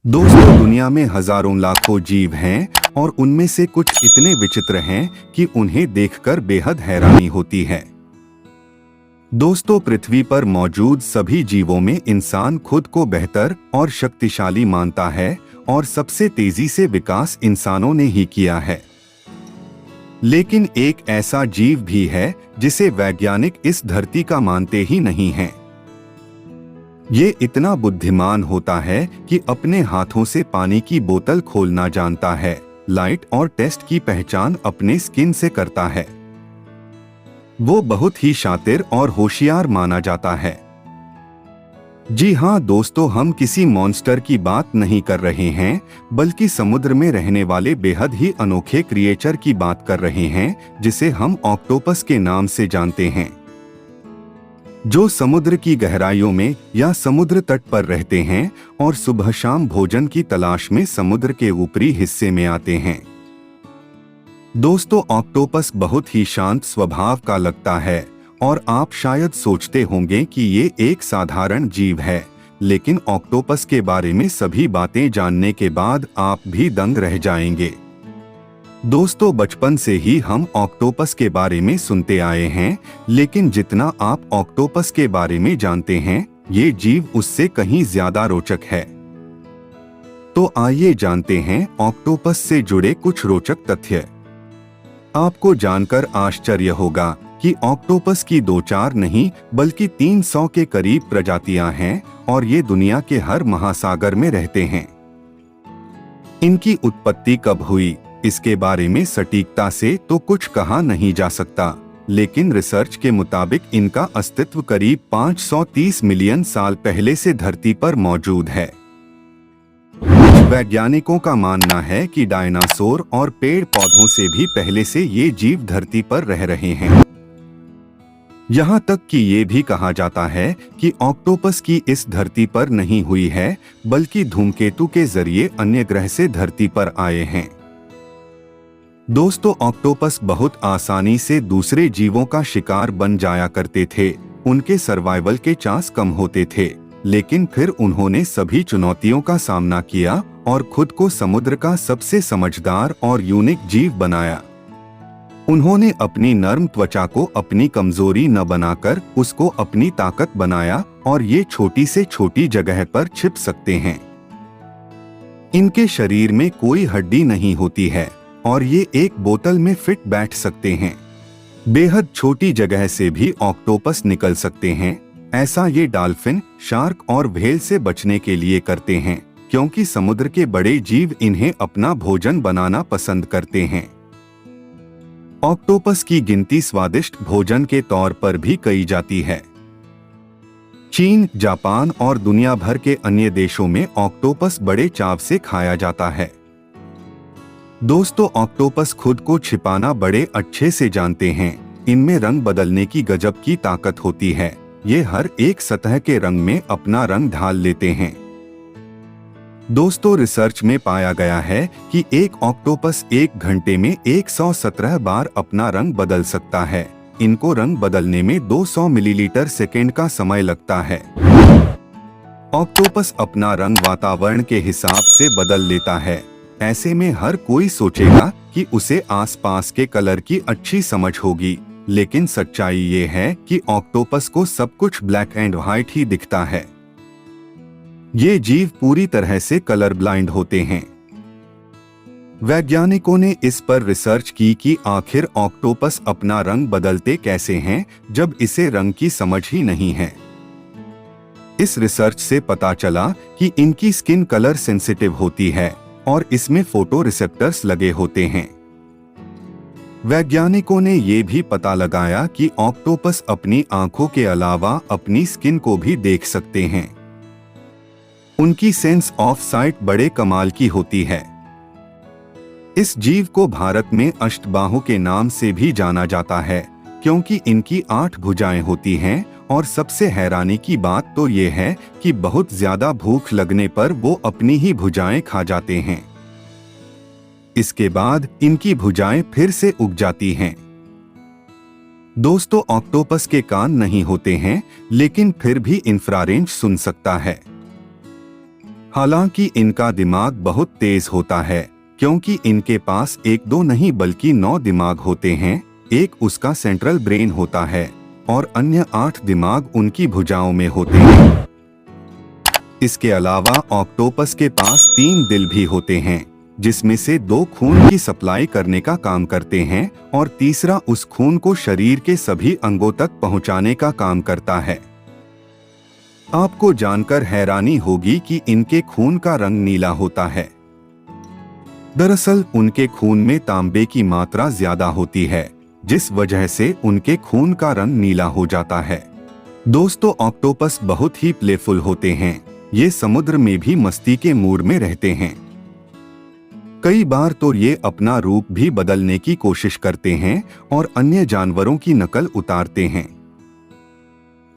दोस्तों, दुनिया में हजारों लाखों जीव हैं और उनमें से कुछ इतने विचित्र हैं कि उन्हें देखकर बेहद हैरानी होती है। दोस्तों, पृथ्वी पर मौजूद सभी जीवों में इंसान खुद को बेहतर और शक्तिशाली मानता है और सबसे तेजी से विकास इंसानों ने ही किया है। लेकिन एक ऐसा जीव भी है जिसे वैज्ञानिक इस धरती का मानते ही नहीं हैं। ये इतना बुद्धिमान होता है कि अपने हाथों से पानी की बोतल खोलना जानता है, लाइट और टेस्ट की पहचान अपने स्किन से करता है। वो बहुत ही शातिर और होशियार माना जाता है। जी हाँ दोस्तों, हम किसी मॉन्स्टर की बात नहीं कर रहे हैं, बल्कि समुद्र में रहने वाले बेहद ही अनोखे क्रिएचर की बात कर रहे हैं, जिसे हम ऑक्टोपस के नाम से जानते हैं, जो समुद्र की गहराइयों में या समुद्र तट पर रहते हैं और सुबह शाम भोजन की तलाश में समुद्र के ऊपरी हिस्से में आते हैं। दोस्तों, ऑक्टोपस बहुत ही शांत स्वभाव का लगता है और आप शायद सोचते होंगे कि ये एक साधारण जीव है, लेकिन ऑक्टोपस के बारे में सभी बातें जानने के बाद आप भी दंग रह जाएंगे। दोस्तों, बचपन से ही हम ऑक्टोपस के बारे में सुनते आए हैं, लेकिन जितना आप ऑक्टोपस के बारे में जानते हैं, ये जीव उससे कहीं ज्यादा रोचक है। तो आइए जानते हैं ऑक्टोपस से जुड़े कुछ रोचक तथ्य। आपको जानकर आश्चर्य होगा कि ऑक्टोपस की 2-4 नहीं बल्कि 300 के करीब प्रजातियां हैं और ये दुनिया के हर महासागर में रहते हैं। इनकी उत्पत्ति कब हुई, इसके बारे में सटीकता से तो कुछ कहा नहीं जा सकता, लेकिन रिसर्च के मुताबिक इनका अस्तित्व करीब 530 मिलियन साल पहले से धरती पर मौजूद है। वैज्ञानिकों का मानना है कि डायनासोर और पेड़ पौधों से भी पहले से ये जीव धरती पर रह रहे हैं। यहाँ तक कि ये भी कहा जाता है कि ऑक्टोपस की इस धरती पर नहीं हुई है, बल्कि धूमकेतु के जरिए अन्य ग्रह से धरती पर आए हैं। दोस्तों, ऑक्टोपस बहुत आसानी से दूसरे जीवों का शिकार बन जाया करते थे। उनके सर्वाइवल के चांस कम होते थे, लेकिन फिर उन्होंने सभी चुनौतियों का सामना किया और खुद को समुद्र का सबसे समझदार और यूनिक जीव बनाया। उन्होंने अपनी नर्म त्वचा को अपनी कमजोरी न बनाकर उसको अपनी ताकत बनाया और ये छोटी से छोटी जगह पर छिप सकते हैं। इनके शरीर में कोई हड्डी नहीं होती है और ये एक बोतल में फिट बैठ सकते हैं। बेहद छोटी जगह से भी ऑक्टोपस निकल सकते हैं। ऐसा ये डॉल्फिन, शार्क और व्हेल से बचने के लिए करते हैं, क्योंकि समुद्र के बड़े जीव इन्हें अपना भोजन बनाना पसंद करते हैं। ऑक्टोपस की गिनती स्वादिष्ट भोजन के तौर पर भी की जाती है। चीन, जापान और दुनिया भर के अन्य देशों में ऑक्टोपस बड़े चाव से खाया जाता है। दोस्तों, ऑक्टोपस खुद को छिपाना बड़े अच्छे से जानते हैं। इनमें रंग बदलने की गजब की ताकत होती है। ये हर एक सतह के रंग में अपना रंग ढाल लेते हैं। दोस्तों, रिसर्च में पाया गया है कि एक ऑक्टोपस 1 घंटे में 117 बार अपना रंग बदल सकता है। इनको रंग बदलने में 200 मिलीलीटर सेकेंड का समय लगता है। ऑक्टोपस अपना रंग वातावरण के हिसाब से बदल लेता है। ऐसे में हर कोई सोचेगा कि उसे आसपास के कलर की अच्छी समझ होगी, लेकिन सच्चाई ये है कि ऑक्टोपस को सब कुछ ब्लैक एंड व्हाइट ही दिखता है। ये जीव पूरी तरह से कलर ब्लाइंड होते हैं। वैज्ञानिकों ने इस पर रिसर्च की कि आखिर ऑक्टोपस अपना रंग बदलते कैसे हैं, जब इसे रंग की समझ ही नहीं है। इस रिसर्च से पता चला कि इनकी स्किन कलर सेंसिटिव होती है और इसमें फोटो रिसेप्टर्स लगे होते हैं। वैज्ञानिकों ने ये भी पता लगाया कि ऑक्टोपस अपनी आंखों के अलावा अपनी स्किन को भी देख सकते हैं। उनकी सेंस ऑफ साइट बड़े कमाल की होती है। इस जीव को भारत में अष्टबाहु के नाम से भी जाना जाता है, क्योंकि इनकी 8 भुजाएं होती हैं और सबसे हैरानी की बात तो ये है कि बहुत ज्यादा भूख लगने पर वो अपनी ही भुजाएं खा जाते हैं। इसके बाद इनकी भुजाएं फिर से उग जाती हैं। दोस्तों, ऑक्टोपस के कान नहीं होते हैं, लेकिन फिर भी इंफ्रारेंज सुन सकता है। हालांकि इनका दिमाग बहुत तेज होता है, क्योंकि इनके पास 1-2 नहीं बल्कि 9 दिमाग होते हैं। एक उसका सेंट्रल ब्रेन होता है और अन्य 8 दिमाग उनकी भुजाओं में होते हैं। इसके अलावा ऑक्टोपस के पास 3 दिल भी होते हैं, जिसमें से 2 खून की सप्लाई करने का काम करते हैं और तीसरा उस खून को शरीर के सभी अंगों तक पहुंचाने का काम करता है। आपको जानकर हैरानी होगी कि इनके खून का रंग नीला होता है। दरअसल उनके खून में तांबे की मात्रा ज्यादा होती है, जिस वजह से उनके खून का रंग नीला हो जाता है। दोस्तों, ऑक्टोपस बहुत ही प्लेफुल होते हैं। ये समुद्र में भी मस्ती के मूड में रहते हैं। कई बार तो ये अपना रूप भी बदलने की कोशिश करते हैं और अन्य जानवरों की नकल उतारते हैं।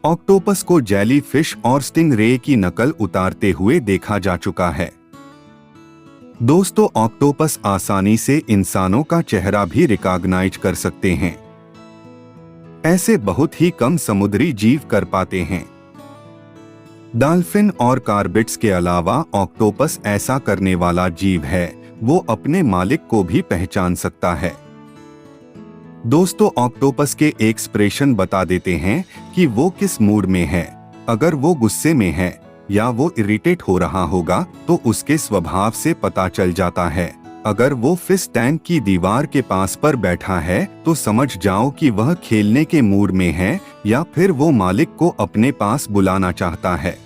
ऑक्टोपस को जेली फिश और स्टिंग रे की नकल उतारते हुए देखा जा चुका है। दोस्तों, ऑक्टोपस आसानी से इंसानों का चेहरा भी रिकॉग्नाइज कर सकते हैं। ऐसे बहुत ही कम समुद्री जीव कर पाते हैं। डॉल्फिन और कार्बिट्स के अलावा ऑक्टोपस ऐसा करने वाला जीव है, वो अपने मालिक को भी पहचान सकता है। दोस्तों, ऑक्टोपस के एक्सप्रेशन बता देते हैं कि वो किस मूड में है। अगर वो गुस्से में है या वो इरिटेट हो रहा होगा तो उसके स्वभाव से पता चल जाता है। अगर वो फिश टैंक की दीवार के पास पर बैठा है तो समझ जाओ कि वह खेलने के मूड में है या फिर वो मालिक को अपने पास बुलाना चाहता है।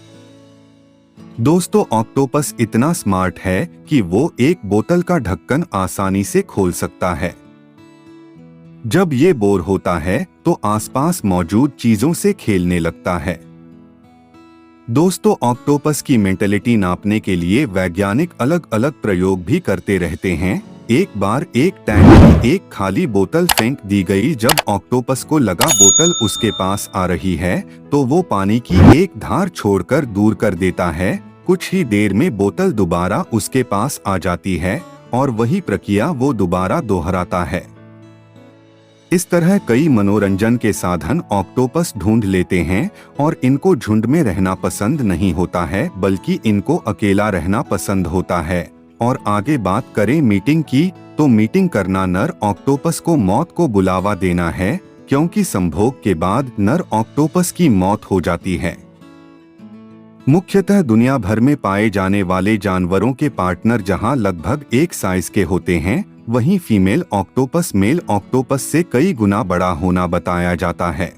दोस्तों, ऑक्टोपस इतना स्मार्ट है कि वो एक बोतल का ढक्कन आसानी से खोल सकता है। जब ये बोर होता है तो आसपास मौजूद चीजों से खेलने लगता है। दोस्तों, ऑक्टोपस की मेंटलिटी नापने के लिए वैज्ञानिक अलग अलग प्रयोग भी करते रहते हैं। एक बार एक टैंक में एक खाली बोतल फेंक दी गई। जब ऑक्टोपस को लगा बोतल उसके पास आ रही है तो वो पानी की एक धार छोड़कर दूर कर देता है। कुछ ही देर में बोतल दोबारा उसके पास आ जाती है और वही प्रक्रिया वो दोबारा दोहराता है। इस तरह कई मनोरंजन के साधन ऑक्टोपस ढूंढ लेते हैं और इनको झुंड में रहना पसंद नहीं होता है, बल्कि इनको अकेला रहना पसंद होता है। और आगे बात करें मीटिंग की, तो मीटिंग करना नर ऑक्टोपस को मौत को बुलावा देना है, क्योंकि संभोग के बाद नर ऑक्टोपस की मौत हो जाती है। मुख्यतः दुनिया भर में पाए जाने वाले जानवरों के पार्टनर जहां लगभग एक साइज के होते हैं, वहीं फीमेल ऑक्टोपस मेल ऑक्टोपस से कई गुना बड़ा होना बताया जाता है।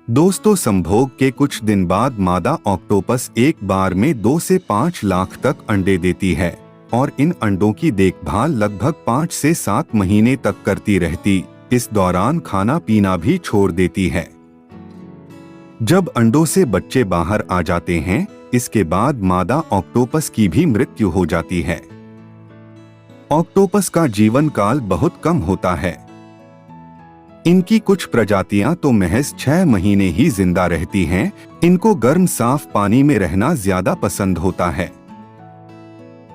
दोस्तों, संभोग के कुछ दिन बाद मादा ऑक्टोपस एक बार में 2 से 5 लाख तक अंडे देती है और इन अंडों की देखभाल लगभग 5 से 7 महीने तक करती रहती। इस दौरान खाना पीना भी छोड़ देती है। जब अंडों से बच्चे बाहर आ जाते हैं, इसके बाद मादा ऑक्टोपस की भी मृत्यु हो जाती है। ऑक्टोपस का जीवन काल बहुत कम होता है। इनकी कुछ प्रजातियां तो महज 6 महीने ही जिंदा रहती हैं। इनको गर्म साफ पानी में रहना ज्यादा पसंद होता है।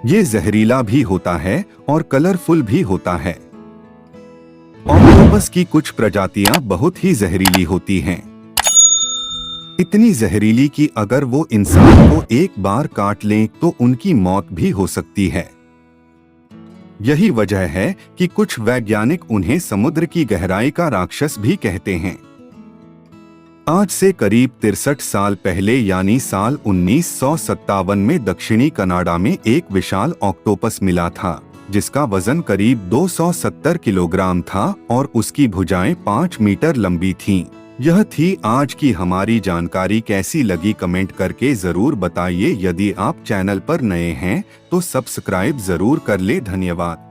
ये जहरीला भी होता है और कलरफुल भी होता है। ऑक्टोपस की कुछ प्रजातियां बहुत ही जहरीली होती हैं। इतनी जहरीली कि अगर वो इंसान को एक बार काट लें तो उनकी मौत भी हो सकती है। यही वजह है कि कुछ वैज्ञानिक उन्हें समुद्र की गहराई का राक्षस भी कहते हैं। आज से करीब 63 साल पहले यानी साल 1957 में दक्षिणी कनाडा में एक विशाल ऑक्टोपस मिला था, जिसका वजन करीब 270 किलोग्राम था और उसकी भुजाएं 5 मीटर लंबी थीं। यह थी आज की हमारी जानकारी। कैसी लगी कमेंट करके जरूर बताइए। यदि आप चैनल पर नए हैं तो सब्सक्राइब जरूर कर ले। धन्यवाद।